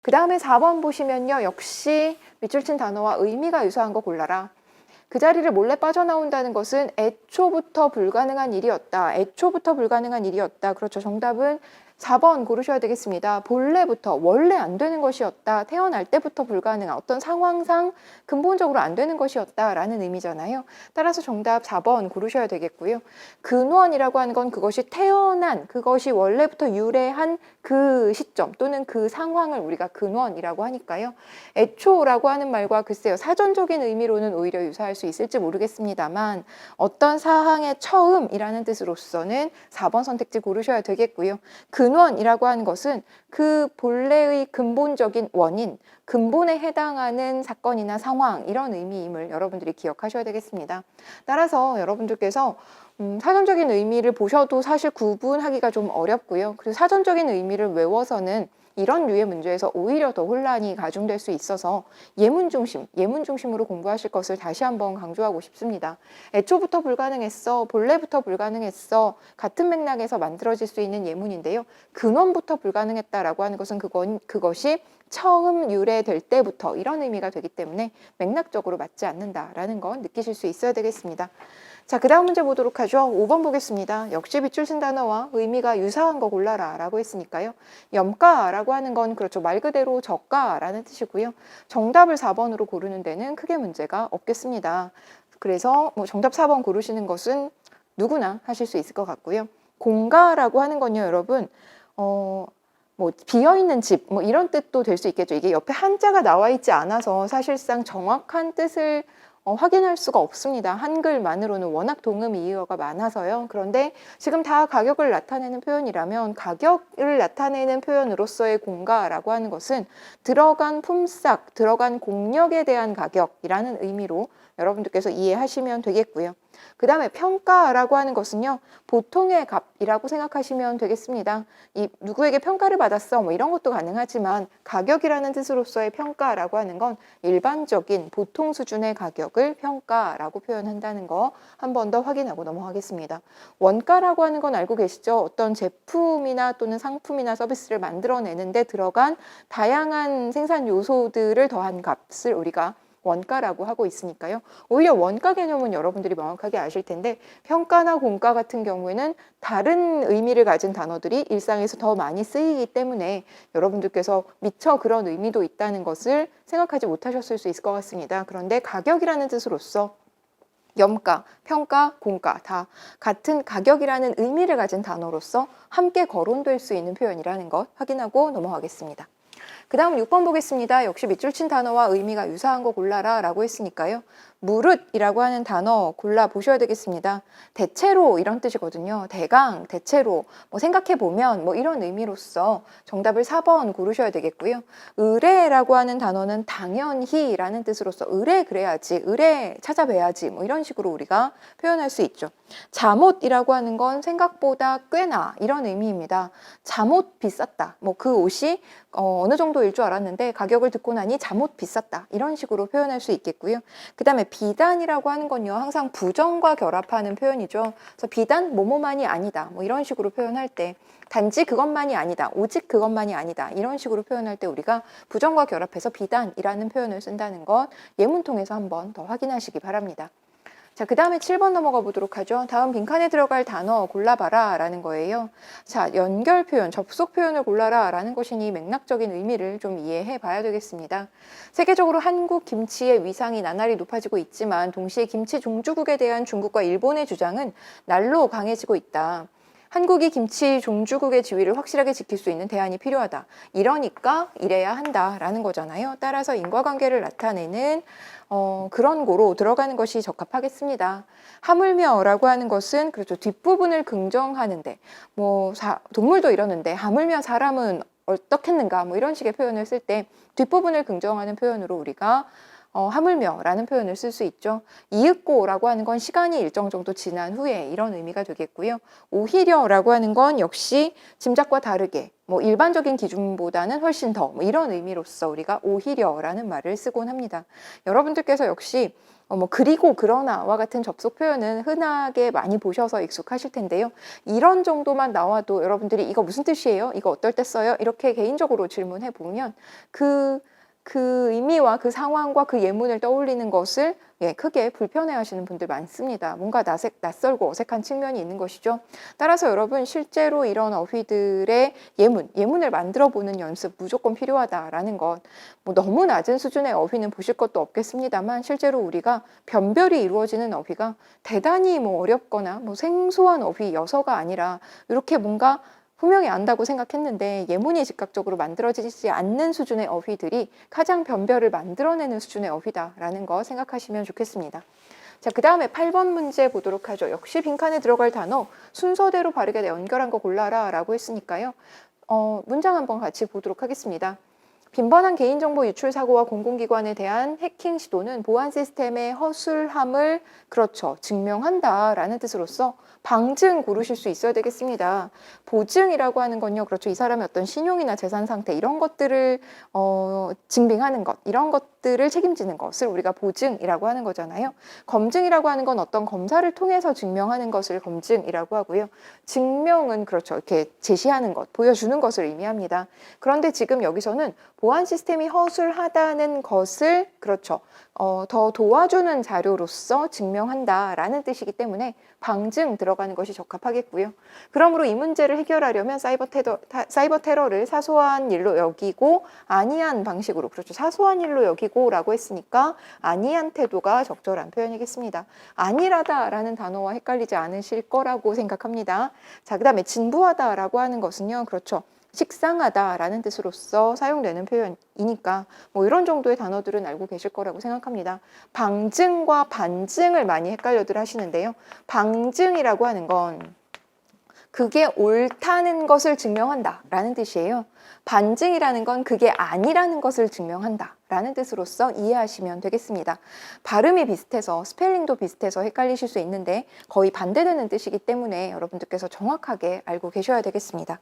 그 다음에 4번 보시면요. 역시 밑줄 친 단어와 의미가 유사한 거 골라라. 그 자리를 몰래 빠져나온다는 것은 애초부터 불가능한 일이었다. 애초부터 불가능한 일이었다. 그렇죠. 정답은 4번 고르셔야 되겠습니다. 본래부터 원래 안 되는 것이었다. 태어날 때부터 불가능한 어떤 상황상 근본적으로 안 되는 것이었다라는 의미잖아요. 따라서 정답 4번 고르셔야 되겠고요. 근원이라고 하는 건 그것이 태어난, 그것이 원래부터 유래한 그 시점 또는 그 상황을 우리가 근원이라고 하니까요. 애초라고 하는 말과 글쎄요. 사전적인 의미로는 오히려 유사할 수 있을지 모르겠습니다만 어떤 사항의 처음이라는 뜻으로서는 4번 선택지 고르셔야 되겠고요. 근원이라고 하는 것은 그 본래의 근본적인 원인, 근본에 해당하는 사건이나 상황 이런 의미임을 여러분들이 기억하셔야 되겠습니다. 따라서 여러분들께서 사전적인 의미를 보셔도 사실 구분하기가 좀 어렵고요. 그리고 사전적인 의미를 외워서는 이런 류의 문제에서 오히려 더 혼란이 가중될 수 있어서 예문 중심으로 공부하실 것을 다시 한번 강조하고 싶습니다. 애초부터 불가능했어, 본래부터 불가능했어, 같은 맥락에서 만들어질 수 있는 예문인데요. 근원부터 불가능했다라고 하는 것은 그것이 처음 유래될 때부터 이런 의미가 되기 때문에 맥락적으로 맞지 않는다라는 건 느끼실 수 있어야 되겠습니다. 자, 그 다음 문제 보도록 하죠. 5번 보겠습니다. 역시 밑줄 친 단어와 의미가 유사한 거 골라라 라고 했으니까요. 염가라고 하는 건 그렇죠. 말 그대로 저가라는 뜻이고요. 정답을 4번으로 고르는 데는 크게 문제가 없겠습니다. 그래서 정답 4번 고르시는 것은 누구나 하실 수 있을 것 같고요. 공가라고 하는 건요, 여러분. 비어있는 집, 이런 뜻도 될 수 있겠죠. 이게 옆에 한자가 나와 있지 않아서 사실상 정확한 뜻을 확인할 수가 없습니다. 한글만으로는 워낙 동음이의어가 많아서요. 그런데 지금 다 가격을 나타내는 표현이라면 가격을 나타내는 표현으로서의 공가라고 하는 것은 들어간 품삯, 들어간 공력에 대한 가격이라는 의미로 여러분들께서 이해하시면 되겠고요. 그 다음에 평가라고 하는 것은요. 보통의 값이라고 생각하시면 되겠습니다. 누구에게 평가를 받았어 이런 것도 가능하지만 가격이라는 뜻으로서의 평가라고 하는 건 일반적인 보통 수준의 가격을 평가라고 표현한다는 거 한 번 더 확인하고 넘어가겠습니다. 원가라고 하는 건 알고 계시죠? 어떤 제품이나 또는 상품이나 서비스를 만들어내는데 들어간 다양한 생산 요소들을 더한 값을 우리가 원가라고 하고 있으니까요. 오히려 원가 개념은 여러분들이 명확하게 아실 텐데 평가나 공가 같은 경우에는 다른 의미를 가진 단어들이 일상에서 더 많이 쓰이기 때문에 여러분들께서 미처 그런 의미도 있다는 것을 생각하지 못하셨을 수 있을 것 같습니다. 그런데 가격이라는 뜻으로서 염가, 평가, 공가 다 같은 가격이라는 의미를 가진 단어로서 함께 거론될 수 있는 표현이라는 것 확인하고 넘어가겠습니다. 그 다음 6번 보겠습니다. 역시 밑줄 친 단어와 의미가 유사한 거 골라라 라고 했으니까요. 무릇이라고 하는 단어 골라보셔야 되겠습니다. 대체로 이런 뜻이거든요. 대강, 대체로 생각해보면 이런 의미로서 정답을 4번 고르셔야 되겠고요. 의뢰라고 하는 단어는 당연히 라는 뜻으로서 의뢰 그래야지, 의뢰 찾아뵈야지 이런 식으로 우리가 표현할 수 있죠. 잠옷이라고 하는 건 생각보다 꽤나 이런 의미입니다. 잠옷 비쌌다. 그 옷이 어느 정도일 줄 알았는데 가격을 듣고 나니 잠옷 비쌌다. 이런 식으로 표현할 수 있겠고요. 그 다음에 비단이라고 하는 건요. 항상 부정과 결합하는 표현이죠. 그래서 비단 뭐뭐만이 아니다. 이런 식으로 표현할 때 단지 그것만이 아니다. 오직 그것만이 아니다. 이런 식으로 표현할 때 우리가 부정과 결합해서 비단이라는 표현을 쓴다는 것 예문 통해서 한번 더 확인하시기 바랍니다. 자, 그 다음에 7번 넘어가 보도록 하죠. 다음 빈칸에 들어갈 단어 골라봐라 라는 거예요. 자, 연결 표현, 접속 표현을 골라라 라는 것이니 맥락적인 의미를 좀 이해해 봐야 되겠습니다. 세계적으로 한국 김치의 위상이 나날이 높아지고 있지만 동시에 김치 종주국에 대한 중국과 일본의 주장은 날로 강해지고 있다. 한국이 김치 종주국의 지위를 확실하게 지킬 수 있는 대안이 필요하다. 이러니까 이래야 한다라는 거잖아요. 따라서 인과관계를 나타내는 그런 고로 들어가는 것이 적합하겠습니다. 하물며라고 하는 것은 그렇죠. 뒷부분을 긍정하는데 동물도 이러는데 하물며 사람은 어떻겠는가 이런 식의 표현을 쓸 때 뒷부분을 긍정하는 표현으로 우리가 하물며라는 표현을 쓸 수 있죠. 이윽고라고 하는 건 시간이 일정 정도 지난 후에 이런 의미가 되겠고요. 오히려라고 하는 건 역시 짐작과 다르게 뭐 일반적인 기준보다는 훨씬 더 뭐 이런 의미로서 우리가 오히려라는 말을 쓰곤 합니다. 여러분들께서 역시 뭐 그리고 그러나와 같은 접속 표현은 흔하게 많이 보셔서 익숙하실 텐데요. 이런 정도만 나와도 여러분들이 이거 무슨 뜻이에요? 이거 어떨 때 써요? 이렇게 개인적으로 질문해 보면 그 의미와 그 상황과 그 예문을 떠올리는 것을 크게 불편해하시는 분들 많습니다. 뭔가 낯설고 어색한 측면이 있는 것이죠. 따라서 여러분 실제로 이런 어휘들의 예문을 만들어 보는 연습 무조건 필요하다라는 것. 뭐 너무 낮은 수준의 어휘는 보실 것도 없겠습니다만 실제로 우리가 변별이 이루어지는 어휘가 대단히 뭐 어렵거나 뭐 생소한 어휘여서가 아니라 이렇게 뭔가 분명히 안다고 생각했는데 예문이 즉각적으로 만들어지지 않는 수준의 어휘들이 가장 변별을 만들어내는 수준의 어휘다라는 거 생각하시면 좋겠습니다. 자, 그 다음에 8번 문제 보도록 하죠. 역시 빈칸에 들어갈 단어 순서대로 바르게 연결한 거 골라라 라고 했으니까요. 문장 한번 같이 보도록 하겠습니다. 빈번한 개인정보 유출 사고와 공공기관에 대한 해킹 시도는 보안 시스템의 허술함을 증명한다라는 뜻으로서 방증 고르실 수 있어야 되겠습니다. 보증이라고 하는 건요, 이 사람의 어떤 신용이나 재산 상태 이런 것들을 증빙하는 것, 이런 것들을 책임지는 것을 우리가 보증이라고 하는 거잖아요. 검증이라고 하는 건 어떤 검사를 통해서 증명하는 것을 검증이라고 하고요. 증명은 이렇게 제시하는 것, 보여주는 것을 의미합니다. 그런데 지금 여기서는 보안 시스템이 허술하다는 것을 더 도와주는 자료로서 증명한다라는 뜻이기 때문에 방증 들어가는 것이 적합하겠고요. 그러므로 이 문제를 해결하려면 사이버 테러를 사소한 일로 여기고 아니한 방식으로 사소한 일로 여기고라고 했으니까 아니한 태도가 적절한 표현이겠습니다. 안일하다라는 단어와 헷갈리지 않으실 거라고 생각합니다. 자, 그 다음에 진부하다라고 하는 것은요, 식상하다라는 뜻으로서 사용되는 표현이니까 뭐 이런 정도의 단어들은 알고 계실 거라고 생각합니다. 방증과 반증을 많이 헷갈려들 하시는데요. 방증이라고 하는 건 그게 옳다는 것을 증명한다라는 뜻이에요. 반증이라는 건 그게 아니라는 것을 증명한다라는 뜻으로서 이해하시면 되겠습니다. 발음이 비슷해서 스펠링도 비슷해서 헷갈리실 수 있는데 거의 반대되는 뜻이기 때문에 여러분들께서 정확하게 알고 계셔야 되겠습니다.